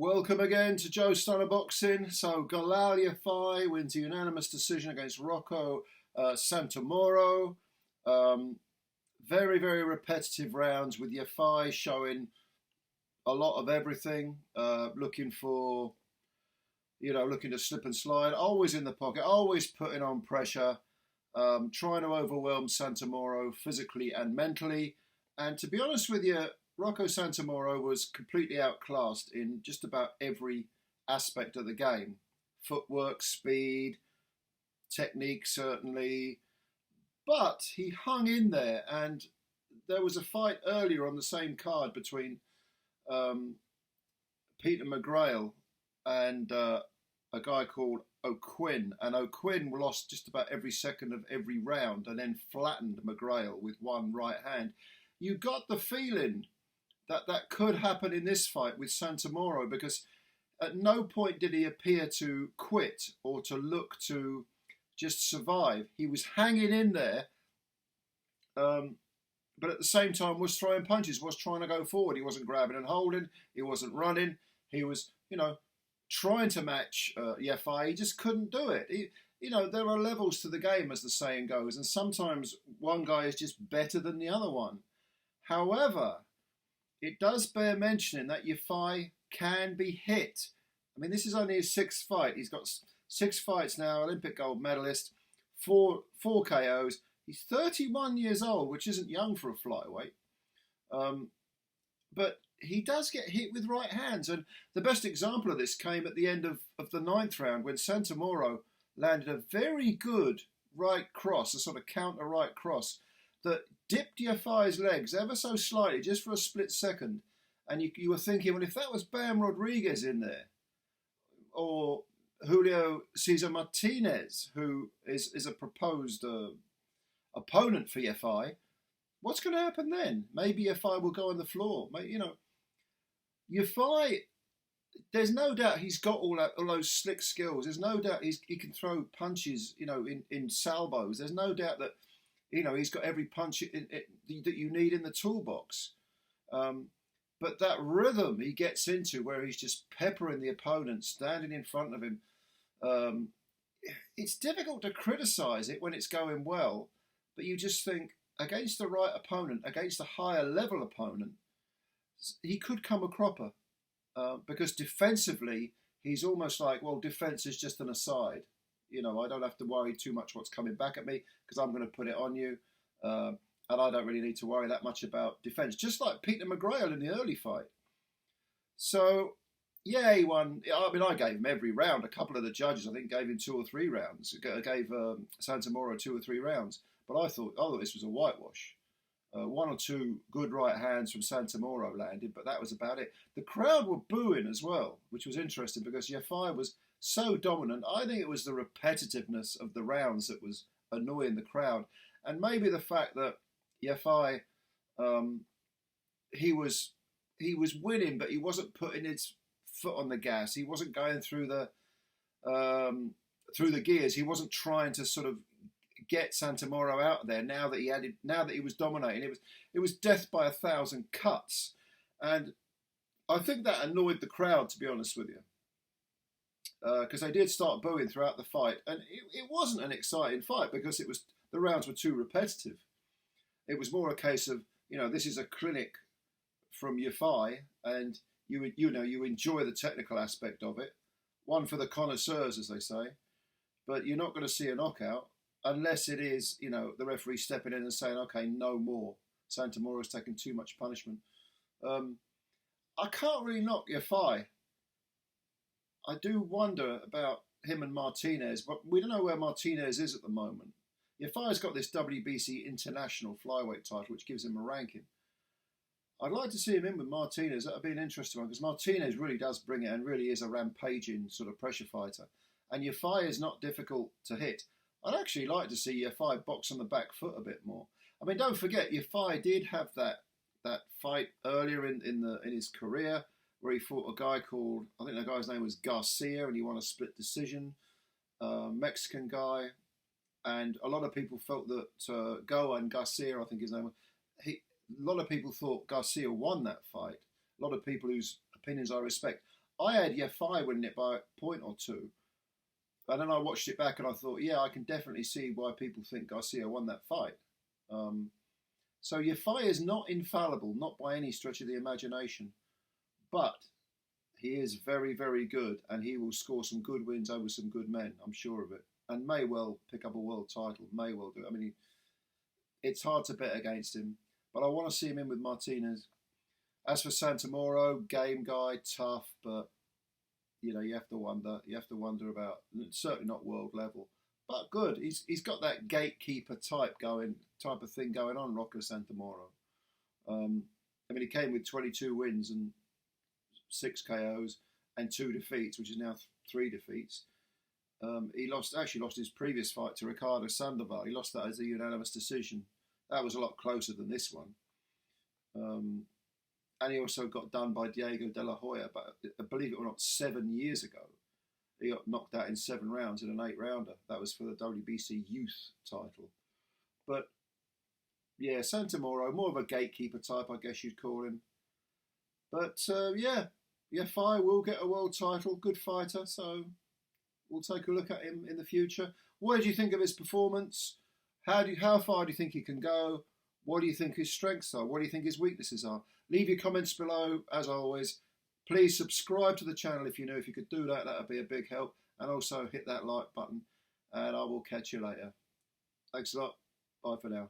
Welcome again to Joe Stunner Boxing. So Galal Yafai wins a unanimous decision against Rocco Santamouro. Very, very repetitive rounds with Yafai showing a lot of everything, looking to slip and slide, always in the pocket, always putting on pressure, trying to overwhelm Santamouro physically and mentally. And to be honest with you, Rocco Santamouro was completely outclassed in just about every aspect of the game. Footwork, speed, technique certainly. But he hung in there, and there was a fight earlier on the same card between Peter McGrail and a guy called O'Quinn. And O'Quinn lost just about every second of every round and then flattened McGrail with one right hand. You got the feeling that could happen in this fight with Santamouro, because at no point did he appear to quit or to look to just survive. He was hanging in there, but at the same time was throwing punches, was trying to go forward. He wasn't grabbing and holding. He wasn't running. He was, trying to match Yafai. He just couldn't do it. There are levels to the game, as the saying goes, and sometimes one guy is just better than the other one. However, it does bear mentioning that Yafai can be hit. I mean, this is only his sixth fight. He's got 6 fights now, Olympic gold medalist, four KOs. He's 31 years old, which isn't young for a flyweight. But he does get hit with right hands. And the best example of this came at the end of the 9th round, when Santamouro landed a very good right cross, a sort of counter right cross, that dipped Yafai's legs ever so slightly, just for a split second. And you were thinking, well, if that was Bam Rodriguez in there, or Julio Cesar Martinez, who is a proposed opponent for Yafai, what's going to happen then? Maybe Yafai will go on the floor. Yafai, there's no doubt he's got all those slick skills. There's no doubt he can throw punches, in salvos. There's no doubt that he's got every punch that you need in the toolbox. But that rhythm he gets into, where he's just peppering the opponent, standing in front of him, it's difficult to criticise it when it's going well. But you just think, against the right opponent, against a higher level opponent, he could come a cropper. Because defensively, he's almost like, well, defence is just an aside. I don't have to worry too much what's coming back at me, because I'm going to put it on you. And I don't really need to worry that much about defence. Just like Peter McGrail in the early fight. So, yeah, he won. I mean, I gave him every round. A couple of the judges, I think, gave him 2 or 3 rounds. Gave Santamouro 2 or 3 rounds. But I thought this was a whitewash. 1 or 2 good right hands from Santamouro landed, but that was about it. The crowd were booing as well, which was interesting, because Yafai was so dominant. I think it was the repetitiveness of the rounds that was annoying the crowd, and maybe the fact that Yafai, he was winning, but he wasn't putting his foot on the gas. He wasn't going through the gears. He wasn't trying to sort of get Santamouro out there now that he was dominating. It was death by 1,000 cuts, and I think that annoyed the crowd, to be honest with you. Because they did start booing throughout the fight, and it wasn't an exciting fight, because the rounds were too repetitive. It was more a case of, this is a clinic from Yafai, and you enjoy the technical aspect of it. One for the connoisseurs, as they say, but you're not going to see a knockout unless it is, the referee stepping in and saying, okay, no more. Santamouro's taken too much punishment. I can't really knock Yafai. I do wonder about him and Martinez, but we don't know where Martinez is at the moment. Yafai's got this WBC International Flyweight title, which gives him a ranking. I'd like to see him in with Martinez. That would be an interesting one, because Martinez really does bring it and really is a rampaging sort of pressure fighter. And Yafai is not difficult to hit. I'd actually like to see Yafai box on the back foot a bit more. I mean, don't forget, Yafai did have that fight earlier in his career, where he fought a guy called, I think the guy's name was Garcia, and he won a split decision, Mexican guy. And a lot of people felt that Goan Garcia, I think his name was, a lot of people thought Garcia won that fight. A lot of people whose opinions I respect. I had Yafai winning it by a point or two. And then I watched it back and I thought, yeah, I can definitely see why people think Garcia won that fight. So Yafai is not infallible, not by any stretch of the imagination. But he is very, very good, and he will score some good wins over some good men, I'm sure of it. And may well pick up a world title, may well do. I mean, it's hard to bet against him, but I want to see him in with Martinez. As for Santamouro, game guy, tough, but you know, you have to wonder. You have to wonder about, certainly not world level, but good. He's got that gatekeeper type of thing going on. Rocco Santamouro. I mean, he came with 22 wins and 6 KOs and 2 defeats, which is now 3 defeats. He actually lost his previous fight to Ricardo Sandoval. He lost that as a unanimous decision. That was a lot closer than this one. And he also got done by Diego De La Hoya, but believe it or not, 7 years ago. He got knocked out in 7 rounds in an 8-rounder. That was for the WBC Youth title. But yeah, Santamouro, more of a gatekeeper type, I guess you'd call him. But yeah, Yafai will get a world title. Good fighter, so we'll take a look at him in the future. What do you think of his performance? How far do you think he can go? What do you think his strengths are? What do you think his weaknesses are? Leave your comments below, as always. Please subscribe to the channel if you know. If you could do that, that would be a big help. And also hit that like button. And I will catch you later. Thanks a lot. Bye for now.